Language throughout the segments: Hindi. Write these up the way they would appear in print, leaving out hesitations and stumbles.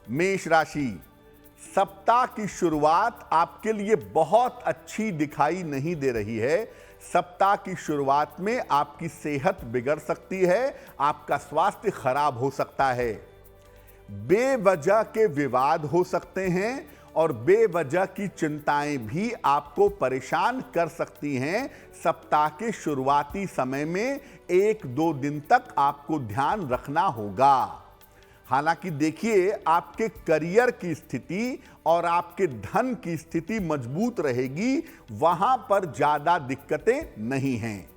मेष राशि, सप्ताह की शुरुआत आपके लिए बहुत अच्छी दिखाई नहीं दे रही है। सप्ताह की शुरुआत में आपकी सेहत बिगड़ सकती है, आपका स्वास्थ्य खराब हो सकता है, बेवजह के विवाद हो सकते हैं और बेवजह की चिंताएं भी आपको परेशान कर सकती हैं। सप्ताह के शुरुआती समय में 1-2 दिन तक आपको ध्यान रखना होगा। हालांकि देखिए, आपके करियर की स्थिति और आपके धन की स्थिति मजबूत रहेगी, वहां पर ज्यादा दिक्कतें नहीं हैं।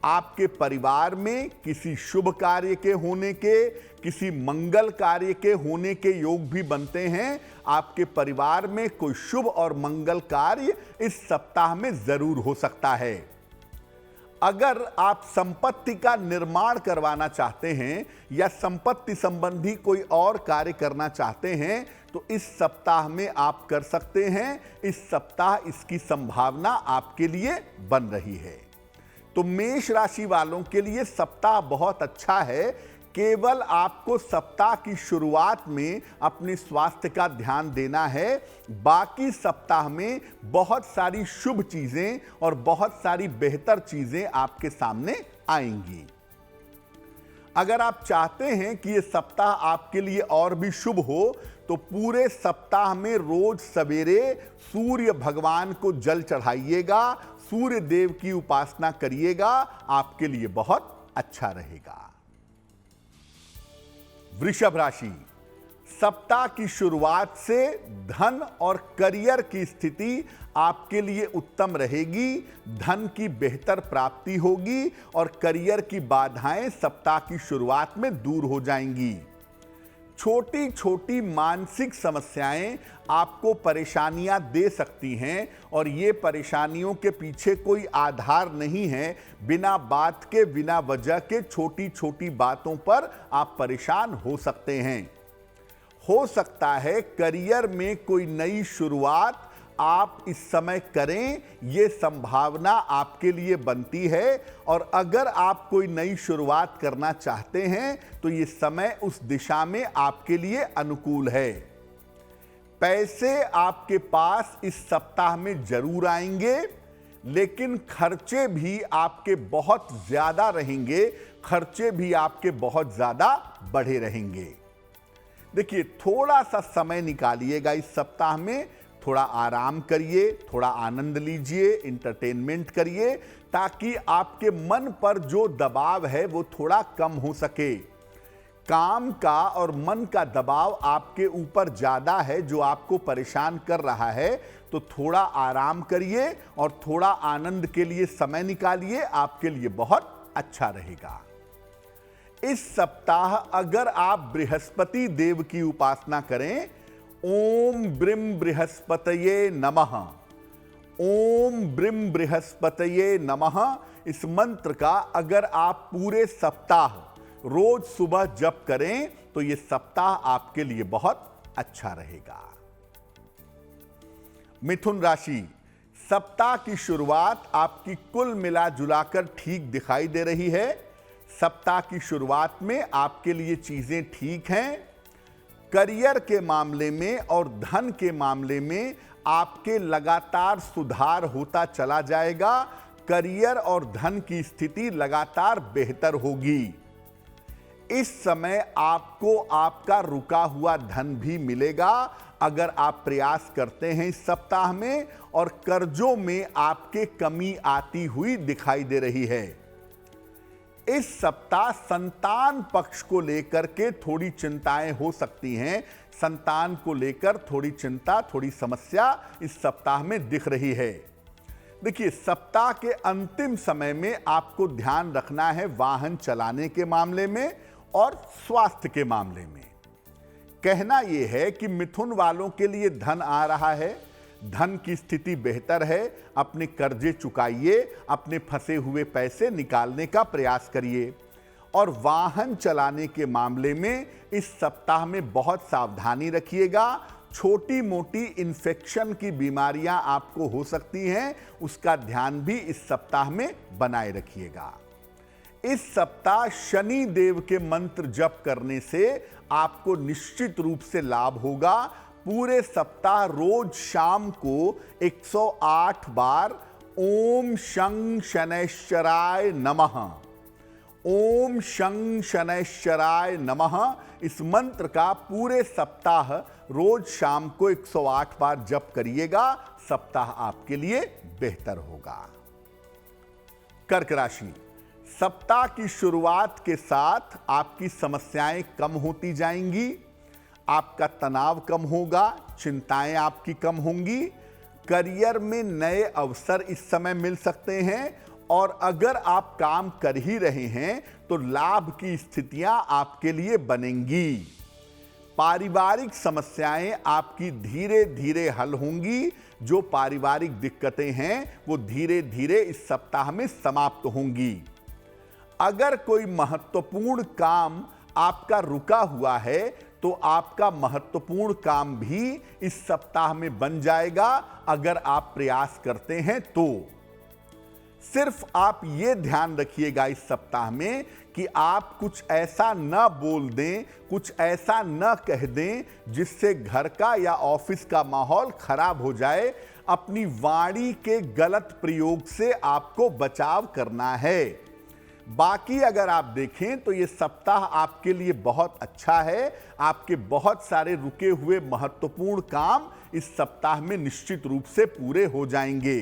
आपके परिवार में किसी शुभ कार्य के होने के, किसी मंगल कार्य के होने के योग भी बनते हैं। आपके परिवार में कोई शुभ और मंगल कार्य इस सप्ताह में जरूर हो सकता है। अगर आप संपत्ति का निर्माण करवाना चाहते हैं या संपत्ति संबंधी कोई और कार्य करना चाहते हैं तो इस सप्ताह में आप कर सकते हैं। इस सप्ताह इसकी संभावना आपके लिए बन रही है। तो मेष राशि वालों के लिए सप्ताह बहुत अच्छा है। केवल आपको सप्ताह की शुरुआत में अपने स्वास्थ्य का ध्यान देना है। बाकी सप्ताह में बहुत सारी शुभ चीजें और बहुत सारी बेहतर चीजें आपके सामने आएंगी। अगर आप चाहते हैं कि यह सप्ताह आपके लिए और भी शुभ हो तो पूरे सप्ताह में रोज सवेरे सूर्य भगवान को जल चढ़ाइएगा, सूर्य देव की उपासना करिएगा, आपके लिए बहुत अच्छा रहेगा। वृषभ राशि, सप्ताह की शुरुआत से धन और करियर की स्थिति आपके लिए उत्तम रहेगी। धन की बेहतर प्राप्ति होगी और करियर की बाधाएं सप्ताह की शुरुआत में दूर हो जाएंगी। छोटी छोटी मानसिक समस्याएं आपको परेशानियां दे सकती हैं और ये परेशानियों के पीछे कोई आधार नहीं है। बिना बात के, बिना वजह के छोटी छोटी बातों पर आप परेशान हो सकते हैं। हो सकता है करियर में कोई नई शुरुआत आप इस समय करें, ये संभावना आपके लिए बनती है। और अगर आप कोई नई शुरुआत करना चाहते हैं तो ये समय उस दिशा में आपके लिए अनुकूल है। पैसे आपके पास इस सप्ताह में जरूर आएंगे, लेकिन खर्चे भी आपके बहुत ज्यादा रहेंगे। खर्चे भी आपके बहुत ज्यादा बढ़े रहेंगे। देखिए, थोड़ा सा समय निकालिएगा इस सप्ताह में, थोड़ा आराम करिए, थोड़ा आनंद लीजिए, इंटरटेनमेंट करिए, ताकि आपके मन पर जो दबाव है वो थोड़ा कम हो सके। काम का और मन का दबाव आपके ऊपर ज्यादा है जो आपको परेशान कर रहा है, तो थोड़ा आराम करिए और थोड़ा आनंद के लिए समय निकालिए, आपके लिए बहुत अच्छा रहेगा। इस सप्ताह अगर आप बृहस्पति देव की उपासना करें, ओम ब्रीम बृहस्पतये नमः, ओम ब्रीम बृहस्पतये नमः, इस मंत्र का अगर आप पूरे सप्ताह रोज सुबह जप करें तो यह सप्ताह आपके लिए बहुत अच्छा रहेगा। मिथुन राशि, सप्ताह की शुरुआत आपकी कुल मिला जुलाकर ठीक दिखाई दे रही है। सप्ताह की शुरुआत में आपके लिए चीजें ठीक हैं। करियर के मामले में और धन के मामले में आपके लगातार सुधार होता चला जाएगा। करियर और धन की स्थिति लगातार बेहतर होगी। इस समय आपको आपका रुका हुआ धन भी मिलेगा अगर आप प्रयास करते हैं इस सप्ताह में, और कर्जों में आपके कमी आती हुई दिखाई दे रही है। इस सप्ताह संतान पक्ष को लेकर के थोड़ी चिंताएं हो सकती हैं। संतान को लेकर थोड़ी चिंता, थोड़ी समस्या इस सप्ताह में दिख रही है। देखिए, सप्ताह के अंतिम समय में आपको ध्यान रखना है वाहन चलाने के मामले में और स्वास्थ्य के मामले में। कहना यह है कि मिथुन वालों के लिए धन आ रहा है, धन की स्थिति बेहतर है। अपने कर्जे चुकाइए, अपने फंसे हुए पैसे निकालने का प्रयास करिए। और वाहन चलाने के मामले में इस सप्ताह में बहुत सावधानी रखिएगा। छोटी मोटी इन्फेक्शन की बीमारियां आपको हो सकती हैं, उसका ध्यान भी इस सप्ताह में बनाए रखिएगा। इस सप्ताह शनि देव के मंत्र जप करने से आपको निश्चित रूप से लाभ होगा। पूरे सप्ताह रोज शाम को 108 बार ओम शं शनैश्चराय नमः, ओम शं शनैश्चराय नमः, इस मंत्र का पूरे सप्ताह रोज शाम को 108 बार जप करिएगा। सप्ताह आपके लिए बेहतर होगा। कर्क राशि, सप्ताह की शुरुआत के साथ आपकी समस्याएं कम होती जाएंगी, आपका तनाव कम होगा, चिंताएं आपकी कम होंगी। करियर में नए अवसर इस समय मिल सकते हैं और अगर आप काम कर ही रहे हैं तो लाभ की स्थितियां आपके लिए बनेंगी। पारिवारिक समस्याएं आपकी धीरे धीरे हल होंगी। जो पारिवारिक दिक्कतें हैं वो धीरे धीरे इस सप्ताह में समाप्त होंगी। अगर कोई महत्वपूर्ण काम आपका रुका हुआ है तो आपका महत्वपूर्ण काम भी इस सप्ताह में बन जाएगा अगर आप प्रयास करते हैं तो। सिर्फ आप ये ध्यान रखिएगा इस सप्ताह में कि आप कुछ ऐसा न बोल दें, कुछ ऐसा न कह दें जिससे घर का या ऑफिस का माहौल खराब हो जाए। अपनी वाणी के गलत प्रयोग से आपको बचाव करना है। बाकी अगर आप देखें तो ये सप्ताह आपके लिए बहुत अच्छा है। आपके बहुत सारे रुके हुए महत्वपूर्ण काम इस सप्ताह में निश्चित रूप से पूरे हो जाएंगे।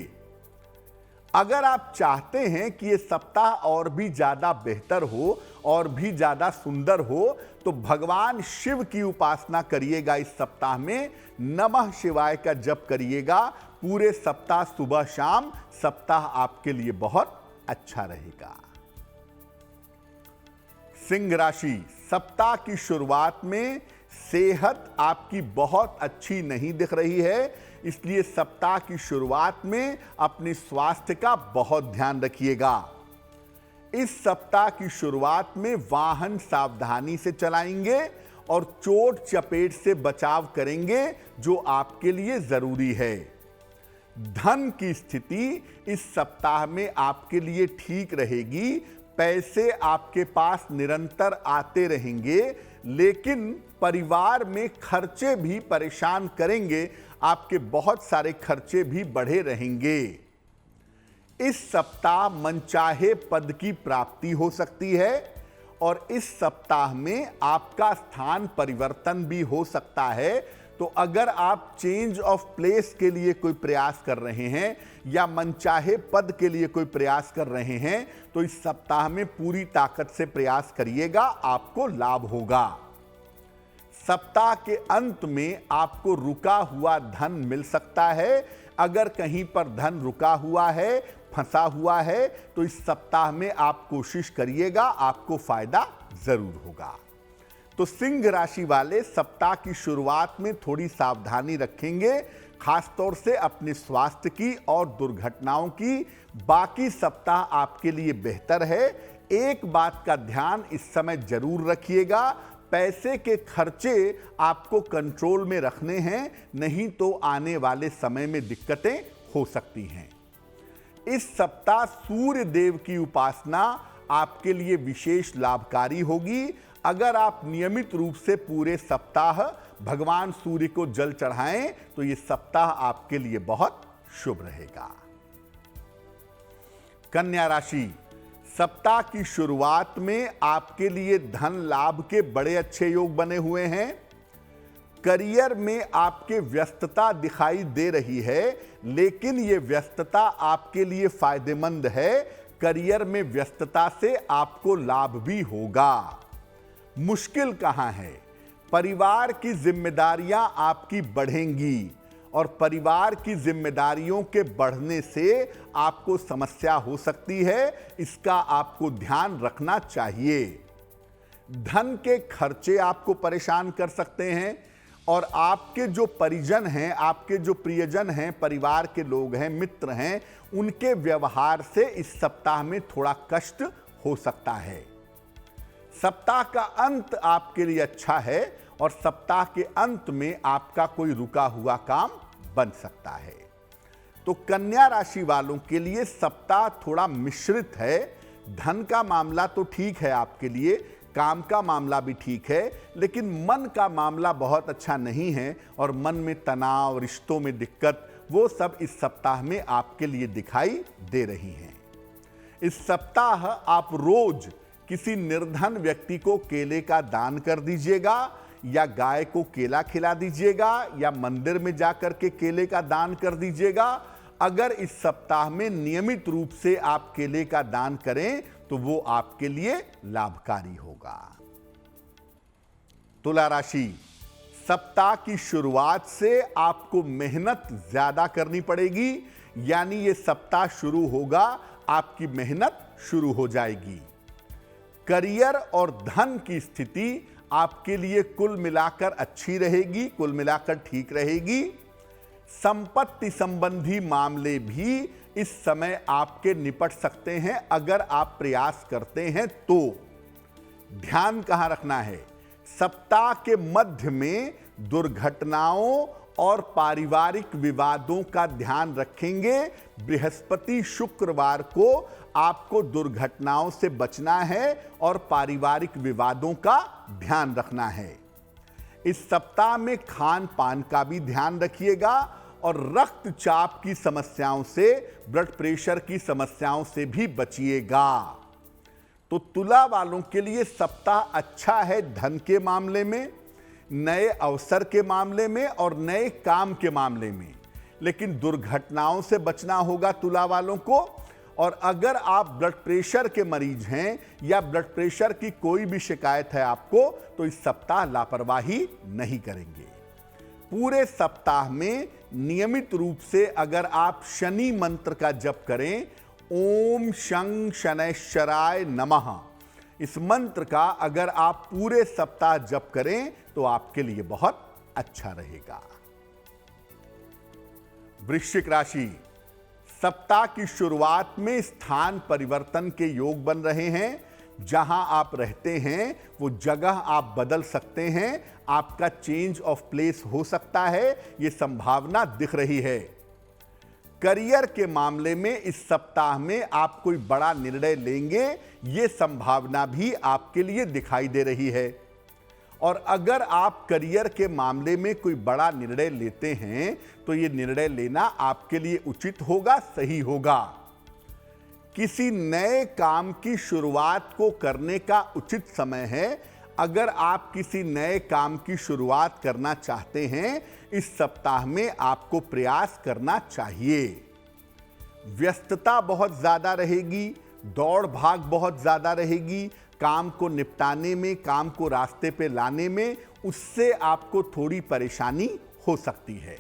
अगर आप चाहते हैं कि ये सप्ताह और भी ज्यादा बेहतर हो और भी ज्यादा सुंदर हो तो भगवान शिव की उपासना करिएगा। इस सप्ताह में नमः शिवाय का जप करिएगा पूरे सप्ताह सुबह शाम। सप्ताह आपके लिए बहुत अच्छा रहेगा। सिंह राशि, सप्ताह की शुरुआत में सेहत आपकी बहुत अच्छी नहीं दिख रही है, इसलिए सप्ताह की शुरुआत में अपने स्वास्थ्य का बहुत ध्यान रखिएगा। इस सप्ताह की शुरुआत में वाहन सावधानी से चलाएंगे और चोट चपेट से बचाव करेंगे जो आपके लिए जरूरी है। धन की स्थिति इस सप्ताह में आपके लिए ठीक रहेगी। पैसे आपके पास निरंतर आते रहेंगे, लेकिन परिवार में खर्चे भी परेशान करेंगे। आपके बहुत सारे खर्चे भी बढ़े रहेंगे। इस सप्ताह मनचाहे पद की प्राप्ति हो सकती है और इस सप्ताह में आपका स्थान परिवर्तन भी हो सकता है। तो अगर आप चेंज ऑफ प्लेस के लिए कोई प्रयास कर रहे हैं या मनचाहे पद के लिए कोई प्रयास कर रहे हैं तो इस सप्ताह में पूरी ताकत से प्रयास करिएगा, आपको लाभ होगा। सप्ताह के अंत में आपको रुका हुआ धन मिल सकता है। अगर कहीं पर धन रुका हुआ है, फंसा हुआ है तो इस सप्ताह में आप कोशिश करिएगा, आपको फायदा जरूर होगा। तो सिंह राशि वाले सप्ताह की शुरुआत में थोड़ी सावधानी रखेंगे, खासतौर से अपने स्वास्थ्य की और दुर्घटनाओं की। बाकी सप्ताह आपके लिए बेहतर है। एक बात का ध्यान इस समय जरूर रखिएगा, पैसे के खर्चे आपको कंट्रोल में रखने हैं, नहीं तो आने वाले समय में दिक्कतें हो सकती हैं। इस सप्ताह सूर्य देव की उपासना आपके लिए विशेष लाभकारी होगी। अगर आप नियमित रूप से पूरे सप्ताह भगवान सूर्य को जल चढ़ाएं तो यह सप्ताह आपके लिए बहुत शुभ रहेगा। कन्या राशि, सप्ताह की शुरुआत में आपके लिए धन लाभ के बड़े अच्छे योग बने हुए हैं। करियर में आपके व्यस्तता दिखाई दे रही है, लेकिन यह व्यस्तता आपके लिए फायदेमंद है। करियर में व्यस्तता से आपको लाभ भी होगा। मुश्किल कहां है? परिवार की जिम्मेदारियां आपकी बढ़ेंगी और परिवार की जिम्मेदारियों के बढ़ने से आपको समस्या हो सकती है, इसका आपको ध्यान रखना चाहिए। धन के खर्चे आपको परेशान कर सकते हैं और आपके जो परिजन हैं, आपके जो प्रियजन हैं, परिवार के लोग हैं, मित्र हैं, उनके व्यवहार से इस सप्ताह में थोड़ा कष्ट हो सकता है। सप्ताह का अंत आपके लिए अच्छा है और सप्ताह के अंत में आपका कोई रुका हुआ काम बन सकता है। तो कन्या राशि वालों के लिए सप्ताह थोड़ा मिश्रित है। धन का मामला तो ठीक है आपके लिए, काम का मामला भी ठीक है, लेकिन मन का मामला बहुत अच्छा नहीं है और मन में तनाव, रिश्तों में दिक्कत, वो सब इस सप्ताह में आपके लिए दिखाई दे रही हैं। इस सप्ताह आप रोज किसी निर्धन व्यक्ति को केले का दान कर दीजिएगा, या गाय को केला खिला दीजिएगा, या मंदिर में जाकर के केले का दान कर दीजिएगा। अगर इस सप्ताह में नियमित रूप से आप केले का दान करें तो वो आपके लिए लाभकारी होगा। तुला राशि, सप्ताह की शुरुआत से आपको मेहनत ज्यादा करनी पड़ेगी, यानी ये सप्ताह शुरू होगा, आपकी मेहनत शुरू हो जाएगी। करियर और धन की स्थिति आपके लिए कुल मिलाकर अच्छी रहेगी, कुल मिलाकर ठीक रहेगी। संपत्ति संबंधी मामले भी इस समय आपके निपट सकते हैं अगर आप प्रयास करते हैं तो। ध्यान कहां रखना है, सप्ताह के मध्य में दुर्घटनाओं और पारिवारिक विवादों का ध्यान रखेंगे। बृहस्पति शुक्रवार को आपको दुर्घटनाओं से बचना है और पारिवारिक विवादों का ध्यान रखना है। इस सप्ताह में खान पान का भी ध्यान रखिएगा और रक्तचाप की समस्याओं से, ब्लड प्रेशर की समस्याओं से भी बचिएगा। तो तुला वालों के लिए सप्ताह अच्छा है धन के मामले में, नए अवसर के मामले में और नए काम के मामले में, लेकिन दुर्घटनाओं से बचना होगा तुला वालों को। और अगर आप ब्लड प्रेशर के मरीज हैं या ब्लड प्रेशर की कोई भी शिकायत है आपको, तो इस सप्ताह लापरवाही नहीं करेंगे। पूरे सप्ताह में नियमित रूप से अगर आप शनि मंत्र का जप करें, ओम शं शनैश्चराय नमः, इस मंत्र का अगर आप पूरे सप्ताह जप करें तो आपके लिए बहुत अच्छा रहेगा। वृश्चिक राशि, सप्ताह की शुरुआत में स्थान परिवर्तन के योग बन रहे हैं। जहां आप रहते हैं वो जगह आप बदल सकते हैं, आपका चेंज ऑफ प्लेस हो सकता है, ये संभावना दिख रही है। करियर के मामले में इस सप्ताह में आप कोई बड़ा निर्णय लेंगे, ये संभावना भी आपके लिए दिखाई दे रही है। और अगर आप करियर के मामले में कोई बड़ा निर्णय लेते हैं तो ये निर्णय लेना आपके लिए उचित होगा, सही होगा। किसी नए काम की शुरुआत को करने का उचित समय है। अगर आप किसी नए काम की शुरुआत करना चाहते हैं, इस सप्ताह में आपको प्रयास करना चाहिए। व्यस्तता बहुत ज्यादा रहेगी, दौड़ भाग बहुत ज्यादा रहेगी, काम को निपटाने में, काम को रास्ते पे लाने में, उससे आपको थोड़ी परेशानी हो सकती है।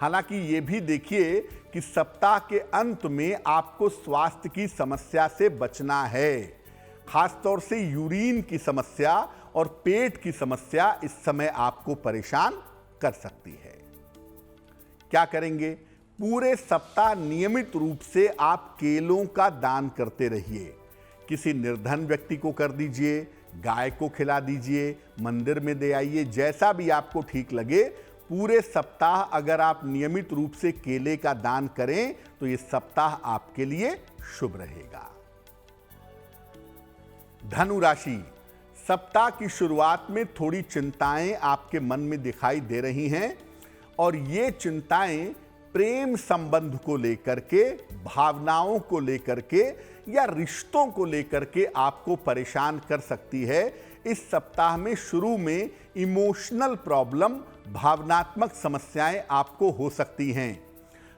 हालांकि ये भी देखिए कि सप्ताह के अंत में आपको स्वास्थ्य की समस्या से बचना है। खासतौर से यूरिन की समस्या और पेट की समस्या इस समय आपको परेशान कर सकती है। क्या करेंगे? पूरे सप्ताह नियमित रूप से आप केलों का दान करते रहिए। किसी निर्धन व्यक्ति को कर दीजिए, गाय को खिला दीजिए, मंदिर में दे आइए, जैसा भी आपको ठीक लगे। पूरे सप्ताह अगर आप नियमित रूप से केले का दान करें तो ये सप्ताह आपके लिए शुभ रहेगा। धनु राशि, सप्ताह की शुरुआत में थोड़ी चिंताएं आपके मन में दिखाई दे रही हैं और ये चिंताएं प्रेम संबंध को लेकर के, भावनाओं को लेकर के या रिश्तों को लेकर के आपको परेशान कर सकती है। इस सप्ताह में शुरू में इमोशनल प्रॉब्लम, भावनात्मक समस्याएं आपको हो सकती हैं।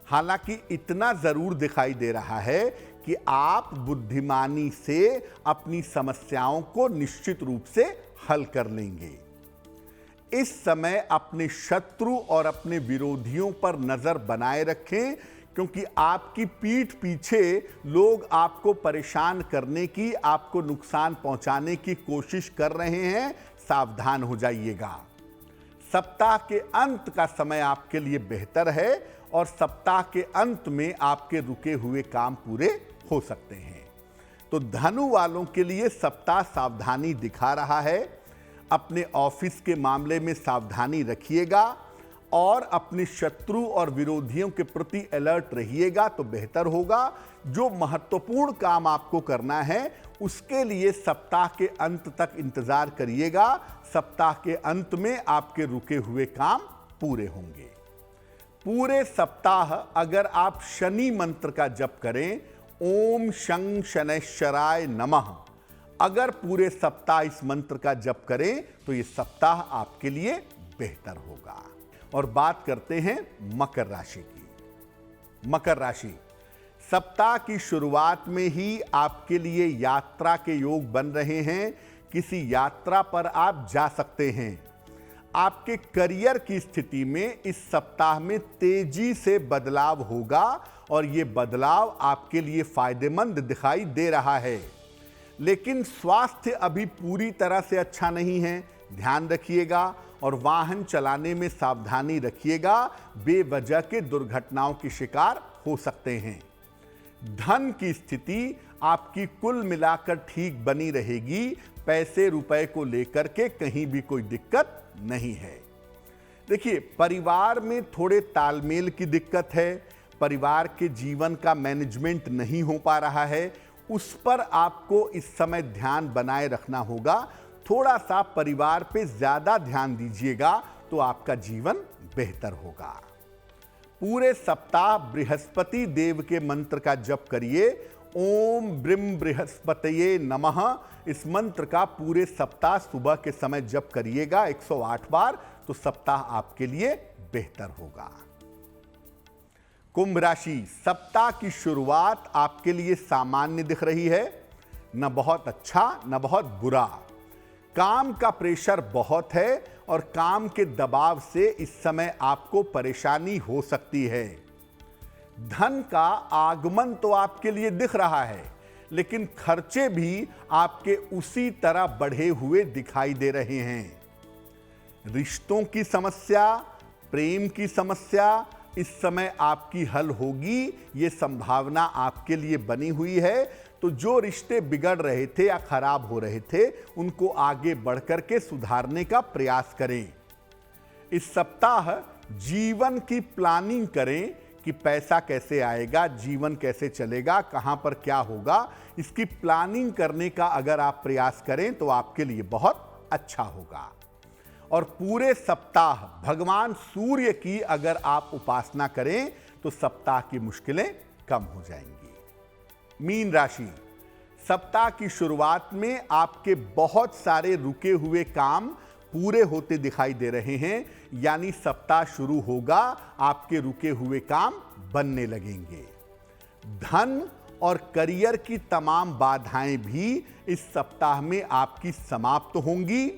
हालांकि इतना जरूर दिखाई दे रहा है कि आप बुद्धिमानी से अपनी समस्याओं को निश्चित रूप से हल कर लेंगे। इस समय अपने शत्रु और अपने विरोधियों पर नजर बनाए रखें, क्योंकि आपकी पीठ पीछे लोग आपको परेशान करने की, आपको नुकसान पहुंचाने की कोशिश कर रहे हैं। सावधान हो जाइएगा। सप्ताह के अंत का समय आपके लिए बेहतर है और सप्ताह के अंत में आपके रुके हुए काम पूरे हो सकते हैं। तो धनु वालों के लिए सप्ताह सावधानी दिखा रहा है। अपने ऑफिस के मामले में सावधानी रखिएगा और अपने शत्रु और विरोधियों के प्रति अलर्ट रहिएगा तो बेहतर होगा। जो महत्वपूर्ण काम आपको करना है उसके लिए सप्ताह के अंत तक इंतजार करिएगा। सप्ताह के अंत में आपके रुके हुए काम पूरे होंगे। पूरे सप्ताह अगर आप शनि मंत्र का जप करें, ओम शं शनैश्चराय नमः, अगर पूरे सप्ताह इस मंत्र का जप करें तो ये सप्ताह आपके लिए बेहतर होगा। और बात करते हैं मकर राशि की। मकर राशि, सप्ताह की शुरुआत में ही आपके लिए यात्रा के योग बन रहे हैं। किसी यात्रा पर आप जा सकते हैं। आपके करियर की स्थिति में इस सप्ताह में तेजी से बदलाव होगा और ये बदलाव आपके लिए फायदेमंद दिखाई दे रहा है। लेकिन स्वास्थ्य अभी पूरी तरह से अच्छा नहीं है, ध्यान रखिएगा और वाहन चलाने में सावधानी रखिएगा। बेवजह के दुर्घटनाओं के शिकार हो सकते हैं। धन की स्थिति आपकी कुल मिलाकर ठीक बनी रहेगी। पैसे रुपए को लेकर के कहीं भी कोई दिक्कत नहीं है। देखिए, परिवार में थोड़े तालमेल की दिक्कत है। परिवार के जीवन का मैनेजमेंट नहीं हो पा रहा है, उस पर आपको इस समय ध्यान बनाए रखना होगा। थोड़ा सा परिवार पे ज्यादा ध्यान दीजिएगा तो आपका जीवन बेहतर होगा। पूरे सप्ताह बृहस्पति देव के मंत्र का जप करिए, ओम ब्रिम बृहस्पतये नमः। इस मंत्र का पूरे सप्ताह सुबह के समय जप करिएगा 108 बार, तो सप्ताह आपके लिए बेहतर होगा। कुंभ राशि, सप्ताह की शुरुआत आपके लिए सामान्य दिख रही है, न बहुत अच्छा न बहुत बुरा। काम का प्रेशर बहुत है और काम के दबाव से इस समय आपको परेशानी हो सकती है। धन का आगमन तो आपके लिए दिख रहा है, लेकिन खर्चे भी आपके उसी तरह बढ़े हुए दिखाई दे रहे हैं। रिश्तों की समस्या, प्रेम की समस्या इस समय आपकी हल होगी, ये संभावना आपके लिए बनी हुई है। तो जो रिश्ते बिगड़ रहे थे या खराब हो रहे थे, उनको आगे बढ़कर के सुधारने का प्रयास करें। इस सप्ताह जीवन की प्लानिंग करें कि पैसा कैसे आएगा, जीवन कैसे चलेगा, कहां पर क्या होगा। इसकी प्लानिंग करने का अगर आप प्रयास करें तो आपके लिए बहुत अच्छा होगा। और पूरे सप्ताह भगवान सूर्य की अगर आप उपासना करें तो सप्ताह की मुश्किलें कम हो जाएंगी। मीन राशि, सप्ताह की शुरुआत में आपके बहुत सारे रुके हुए काम पूरे होते दिखाई दे रहे हैं, यानी सप्ताह शुरू होगा, आपके रुके हुए काम बनने लगेंगे। धन और करियर की तमाम बाधाएं भी इस सप्ताह में आपकी समाप्त होंगी।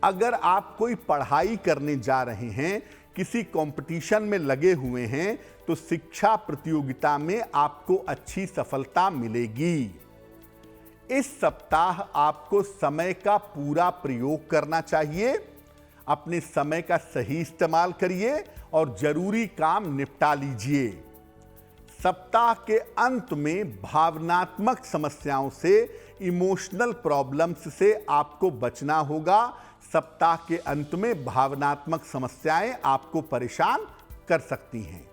अगर आप कोई पढ़ाई करने जा रहे हैं, किसी कंपटीशन में लगे हुए हैं, तो शिक्षा प्रतियोगिता में आपको अच्छी सफलता मिलेगी। इस सप्ताह आपको समय का पूरा प्रयोग करना चाहिए। अपने समय का सही इस्तेमाल करिए और जरूरी काम निपटा लीजिए। सप्ताह के अंत में भावनात्मक समस्याओं से, इमोशनल प्रॉब्लम्स से आपको बचना होगा। सप्ताह के अंत में भावनात्मक समस्याएं आपको परेशान कर सकती हैं।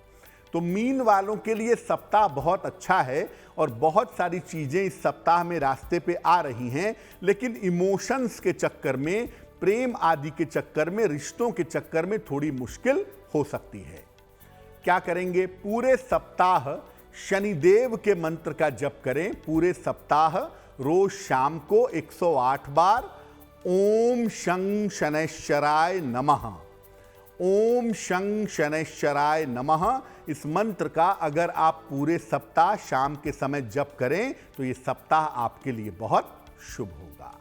तो मीन वालों के लिए सप्ताह बहुत अच्छा है और बहुत सारी चीजें इस सप्ताह में रास्ते पे आ रही हैं, लेकिन इमोशंस के चक्कर में, प्रेम आदि के चक्कर में, रिश्तों के चक्कर में थोड़ी मुश्किल हो सकती है। क्या करेंगे? पूरे सप्ताह शनिदेव के मंत्र का जप करें। पूरे सप्ताह रोज शाम को 108 बार ओम शं शनैश्चराय नमः, ओम शं शनैश्चराय नमः, इस मंत्र का अगर आप पूरे सप्ताह शाम के समय जप करें तो ये सप्ताह आपके लिए बहुत शुभ होगा।